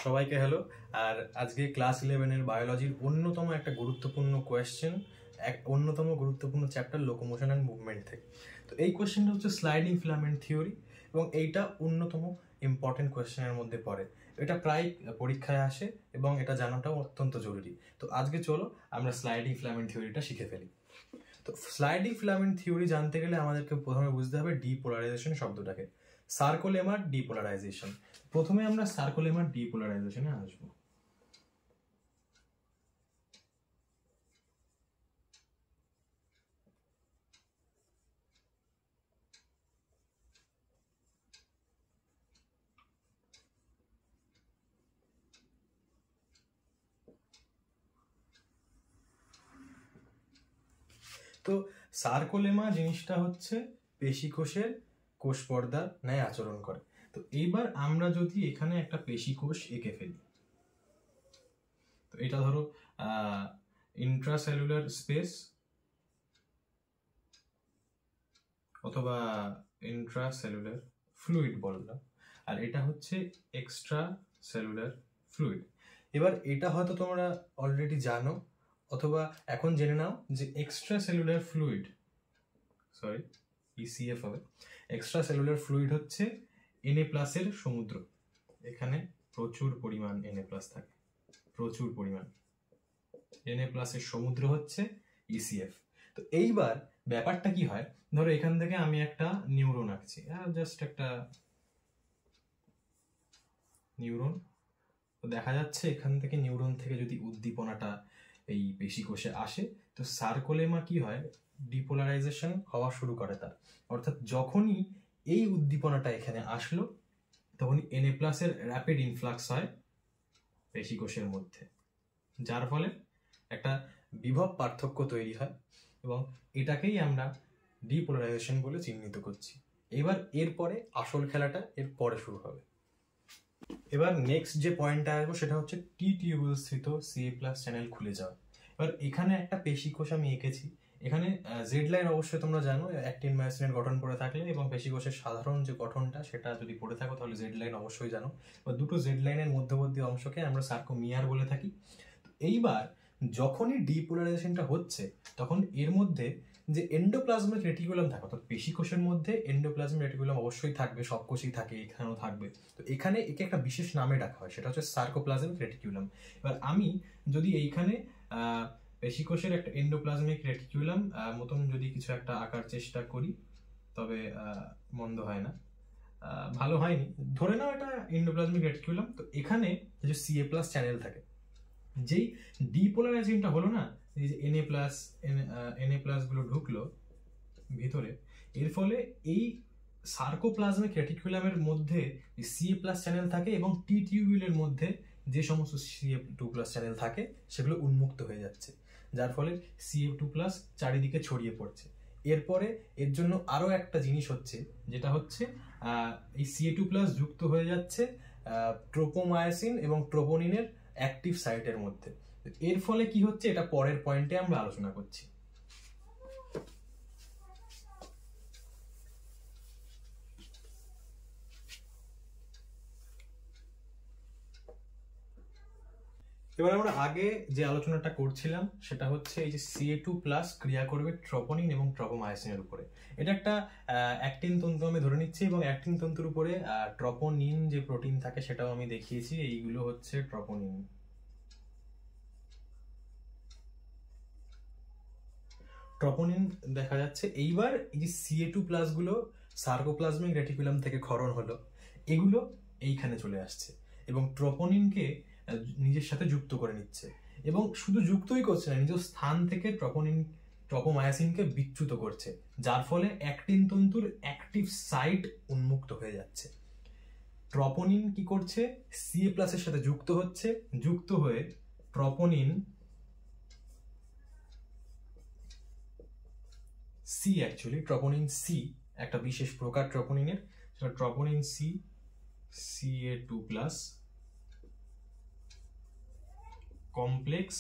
সবাইকে হ্যালো। আর আজকে ক্লাস 11-এর বায়োলজির অন্যতম একটা গুরুত্বপূর্ণ কোয়েশ্চেন, অন্যতম গুরুত্বপূর্ণ চ্যাপ্টার লোকোমোশন অ্যান্ড মুভমেন্ট থেকে। তো এই কোয়েশ্চেনটা হচ্ছে স্লাইডিং ফিলামেন্ট থিওরি, এবং এইটা অন্যতম ইম্পর্টেন্ট কোয়েশ্চেনের মধ্যে পড়ে। এটা প্রায় পরীক্ষায় আসে এবং এটা জানাটাও অত্যন্ত জরুরি। তো আজকে চলো আমরা স্লাইডিং ফিলামেন্ট থিওরিটা শিখে ফেলি। তো স্লাইডিং ফিলামেন্ট থিওরি জানতে গেলে আমাদেরকে প্রথমে বুঝতে হবে ডিপোলারাইজেশন শব্দটাকে। সার্কোলেমার ডিপোলারাইজেশন। প্রথমে আমরা সার্কোলেমার ডিপোলারাইজেশনে আসবো। তো সার্কোলেমা জিনিসটা হচ্ছে পেশিকোষের কোষ পর্দার ন্যায় আচরণ করে। তো এইবার আমরা যদি এখানে একটা পেশিকোষ এঁকে ফেলি, তো এটা ধরো ইন্ট্রাসেলুলার স্পেস অথবা ইন্ট্রাসেলুলার ফ্লুইড বললাম, আর এটা হচ্ছে এক্সট্রা সেলুলার ফ্লুইড। এবার এটা হয়তো তোমরা অলরেডি জানো, অথবা এখন জেনে নাও যে extra cellular fluid, sorry ECF হবে। এক্সট্রা সেলুলার ফ্লুইড হচ্ছে Na+ এর সমুদ্র। এখানে প্রচুর পরিমাণ Na+ থাকে, প্রচুর পরিমাণ Na+ এর সমুদ্র হচ্ছে ইসিএফ। তো এইবার ব্যাপারটা কি হয়, ধরো এখান থেকে আমি একটা নিউরন আঁকছি, জাস্ট একটা নিউরন। তো দেখা যাচ্ছে এখান থেকে নিউরন থেকে যদি উদ্দীপনাটা এই পেশিকোষে আসে, তো সার্কোলেমা কি হয়, ডিপোলারাইজেশন হওয়া শুরু করে তার। অর্থাৎ যখনই এই উদ্দীপনাটা এখানে আসলো, তখনই Na+ এর র্যাপিড ইনফ্লাক্স হয় পেশিকোষের মধ্যে, যার ফলে একটা বিভব পার্থক্য তৈরি হয়, এবং এটাকেই আমরা ডিপোলারাইজেশন বলে চিহ্নিত করছি। এবার এরপরে আসল খেলাটা এর পরে শুরু হবে। এবার নেক্সট যে পয়েন্টটা আসবো সেটা হচ্ছে টি টিউবুল স্থিত Ca+ চ্যানেল খুলে যাওয়া। এবার এখানে একটা পেশিকোষ আমি এঁকেছি। এখানে জেড লাইন অবশ্যই তোমরা জানো, অ্যাক্টিন মায়োসিনের গঠন পড়ে থাকলে, এবং পেশিকোষের সাধারণ যে গঠনটা সেটা যদি পড়ে থাকো তাহলে জেড লাইন অবশ্যই জানো। এবার দুটো জেড লাইনের মধ্যবর্তী অংশকে আমরা সার্কোমিয়ার বলে থাকি। এইবার যখনই ডিপোলারাইজেশনটা হচ্ছে, তখন এর মধ্যে যে এন্ডোপ্লাজমিক রেটিকুলাম থাকে, অর্থাৎ পেশিকোষের মধ্যে এন্ডোপ্লাজমিক রেটিকুলাম অবশ্যই থাকবে, সব কোষেই থাকে, এখানেও থাকবে। তো এখানে একে একটা বিশেষ নামে ডাকা হয়, সেটা হচ্ছে সার্কোপ্লাজমিক রেটিকুলাম। এবার আমি যদি এইখানে পেশিকোষের একটা এন্ডোপ্লাজমিক রেটিকুলাম মতন যদি কিছু একটা আঁকার চেষ্টা করি, তবে মন্দ হয় না, ভালো হয়নি, ধরে নাও এটা এন্ডোপ্লাজমিক রেটিকুলাম। তো এখানে যে Ca+ চ্যানেল থাকে, যেই ডিপোলারাইজেশনটা হলো না, এই যে Na+ গুলো ঢুকলো ভিতরে, এর ফলে এই সার্কোপ্লাজমিক রেটিকুলামের মধ্যে Ca+ চ্যানেল থাকে, এবং টি টিউবিউলের মধ্যে যে সমস্ত Ca2+ চ্যানেল থাকে সেগুলো উন্মুক্ত হয়ে যাচ্ছে, যার ফলে Ca2+ চারিদিকে ছড়িয়ে পড়ছে। এরপরে এর জন্য আরো একটা জিনিস হচ্ছে, যেটা হচ্ছে এই Ca2+ যুক্ত হয়ে যাচ্ছে ট্রোপোমায়োসিন এবং ট্রোপোনিনের অ্যাক্টিভ সাইটের মধ্যে। এর ফলে কি হচ্ছে, এটা পরের পয়েন্টে আমরা আলোচনা করছি। এবার আমরা আগে যে আলোচনাটা করছিলাম সেটা হচ্ছে এই যে Ca2+ ক্রিয়া করবে ট্রোপোনিন এবং ট্রোপোমায়োসিনের উপরে। এটা একটা অ্যাক্টিন তন্তু আমি ধরে নিচ্ছি, এবং অ্যাক্টিন তন্তুর উপরে ট্রোপোনিন যে প্রোটিন থাকে সেটাও আমি দেখিয়েছি। এইগুলো হচ্ছে ট্রোপোনিন। ট্রোপোনিন দেখা যাচ্ছে। এইবার এই যে Ca2+ গুলো সার্কোপ্লাজমিক রেটিকুলাম থেকে ক্ষরণ হলো, এগুলো এইখানে চলে আসছে এবং ট্রোপোনিনকে নিজের সাথে যুক্ত করে নিচ্ছে, এবং শুধু যুক্তই করছে না, নিজ স্থান থেকে ট্রোপোমায়োসিনকে বিচ্যুত করছে, যার ফলে অ্যাক্টিন তন্তুর অ্যাক্টিভ সাইট উন্মুক্ত হয়ে যাচ্ছে। ট্রোপোনিন কি করছে, Ca+ এর সাথে যুক্ত হচ্ছে, যুক্ত হয়ে troponin C, actually troponin C একটা বিশেষ প্রকার ট্রোপোনিনের, সেটা ট্রোপোনিন সি Ca2+ কমপ্লেক্স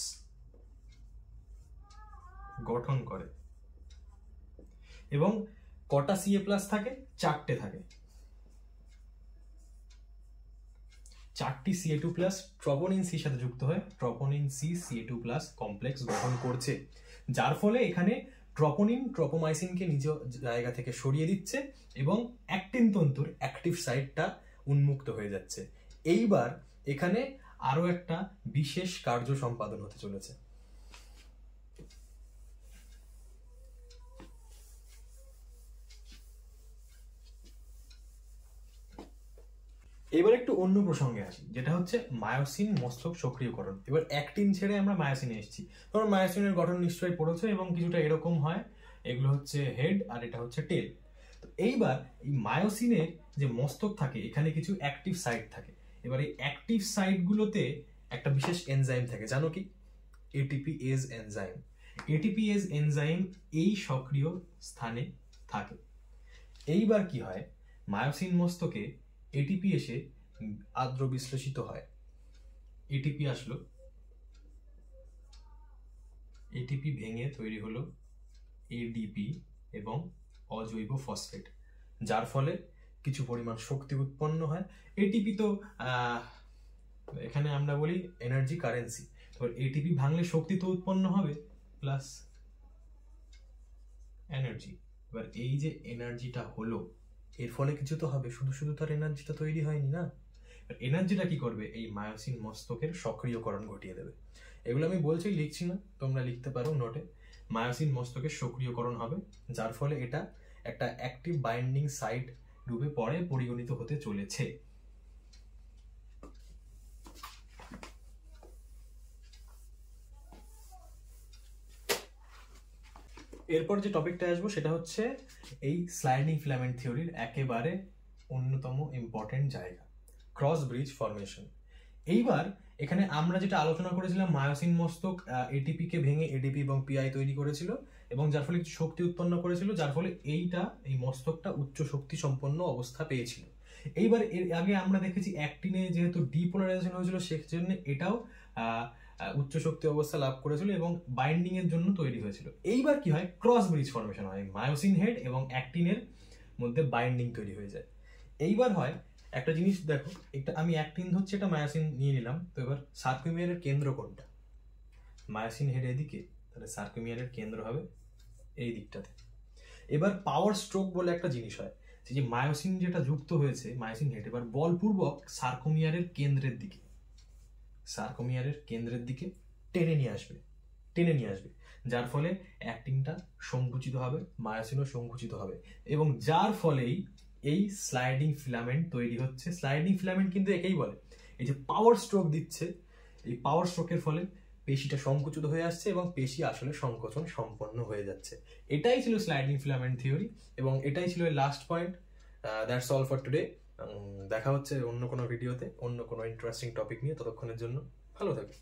গঠন করে। এবং কটা Ca+ থাকে, চারটে থাকে। 4টি Ca2+ ট্রপোনিন সির সাথে যুক্ত হয়ে ট্রপোনিন সি Ca2+ কমপ্লেক্স গঠন করছে, যার ফলে এখানে ট্রপোনিন ট্রপোমাইসিনকে নিজ জায়গা থেকে সরিয়ে দিচ্ছে এবং অ্যাক্টিন তন্তুর অ্যাক্টিভ সাইটটা উন্মুক্ত হয়ে যাচ্ছে। এইবার এখানে আরো একটা বিশেষ কার্য সম্পাদন হতে চলেছে। এবার একটু অন্য প্রসঙ্গে আসি, যেটা হচ্ছে মায়োসিন মস্তক সক্রিয়করণ। এবার অ্যাক্টিন ছেড়ে আমরা মায়োসিনে এসেছি। তোমরা মায়োসিনের গঠন নিশ্চয়ই পড়েছো এবং কিছুটা এরকম হয়, এগুলো হচ্ছে হেড আর এটা হচ্ছে টেল। তো এইবার এই মায়োসিনের যে মস্তক থাকে এখানে কিছু অ্যাক্টিভ সাইট থাকে। এবার এই অ্যাক্টিভ সাইটগুলোতে একটা বিশেষ এনজাইম থাকে, জানো কি? এটিপিএজ এনজাইম। এটিপিএজ এনজাইম এই সক্রিয় স্থানে থাকে। এইবার কি হয়, মায়োসিন মস্তকে এটিপি এসে আদ্র বিশ্লেষিত হয়। এটিপি আসলো, এটিপি ভেঙে তৈরি হলো এডিপি এবং অজৈব ফসফেট, যার ফলে কিছু পরিমাণ শক্তি উৎপন্ন হয়। এটিপি তো এখানে আমরা বলি এনার্জি কারেন্সি। তো এটিপি ভাঙলে শক্তি তো উৎপন্ন হবে প্লাস এনার্জি। এবার এই যে এনার্জিটা হলো, এর ফলে কিছু তো হবে, শুধু শুধু তার এনার্জিটা তৈরি হয়নি না। এনার্জিটা কি করবে? এই মায়োসিন মস্তকের সক্রিয়করণ ঘটিয়ে দেবে। এগুলো আমি বলছি, লিখছি না, তোমরা লিখতে পারো নোটে। মায়োসিন মস্তকের সক্রিয়করণ হবে, যার ফলে এটা একটা অ্যাক্টিভ বাইন্ডিং সাইট রূপে পরে পরিগণিত হতে চলেছে। এরপর যে টপিকটা আসবো সেটা হচ্ছে এই স্লাইডিং ফিলামেন্ট থিওরির একেবারে অন্যতম ইম্পর্টেন্ট জায়গা, ক্রস ব্রিজ ফরমেশন। এইবার এখানে আমরা যেটা আলোচনা করেছিলাম, মায়োসিন মস্তক এটিপি কে ভেঙে এডিপি এবং পিআই তৈরি করেছিল এবং যার ফলে কিছু শক্তি উৎপন্ন করেছিল, যার ফলে এই মস্তকটা উচ্চ শক্তি সম্পন্ন অবস্থা পেয়েছিল। এইবার এর আগে আমরা দেখেছি অ্যাক্টিনে যেহেতু ডিপোলারাইজেশন হয়েছিল, সেজন্য এটাও উচ্চ শক্তি অবস্থা লাভ করেছিল এবং বাইন্ডিং এর জন্য তৈরি হয়েছিল। এইবার কি হয়, ক্রস ব্রিজ ফরমেশন হয়, মায়োসিন হেড এবং অ্যাক্টিনের মধ্যে বাইন্ডিং তৈরি হয়ে যায়। এইবার হয় একটা জিনিস দেখো, একটা আমি অ্যাক্টিন হচ্ছে, এটা মায়োসিন নিয়ে নিলাম। তো এবার সার্কোমিয়ারের কেন্দ্র কোনটা? মায়োসিন হেড এদিকে, তাহলে সার্কোমিয়ারের কেন্দ্র হবে এই দিকটাতে। এবার পাওয়ার স্ট্রোক বলে একটা জিনিস হয়, যে মায়োসিন যেটা যুক্ত হয়েছে মায়োসিন হেড, এবার বলপূর্বক সার্কোমিয়ারের কেন্দ্রের দিকে টেনে নিয়ে আসবে, যার ফলে অ্যাক্টিনটা সংকুচিত হবে, মায়োসিনও সংকুচিত হবে এবং যার ফলেই এই স্লাইডিং ফিলামেন্ট তৈরি হচ্ছে। স্লাইডিং ফিলামেন্ট কিন্তু একেই বলে। এই যে পাওয়ার স্ট্রোক দিচ্ছে, এই পাওয়ার স্ট্রোকের ফলে পেশিটা সংকুচিত হয়ে আসছে এবং পেশি আসলে সংকোচন সম্পন্ন হয়ে যাচ্ছে। এটাই ছিল স্লাইডিং ফিলামেন্ট থিওরি এবং এটাই ছিল last point. That's all for today. দেখা হচ্ছে অন্য কোনো ভিডিওতে অন্য কোনো ইন্টারেস্টিং টপিক নিয়ে। ততক্ষণের জন্য ভালো থাকবে।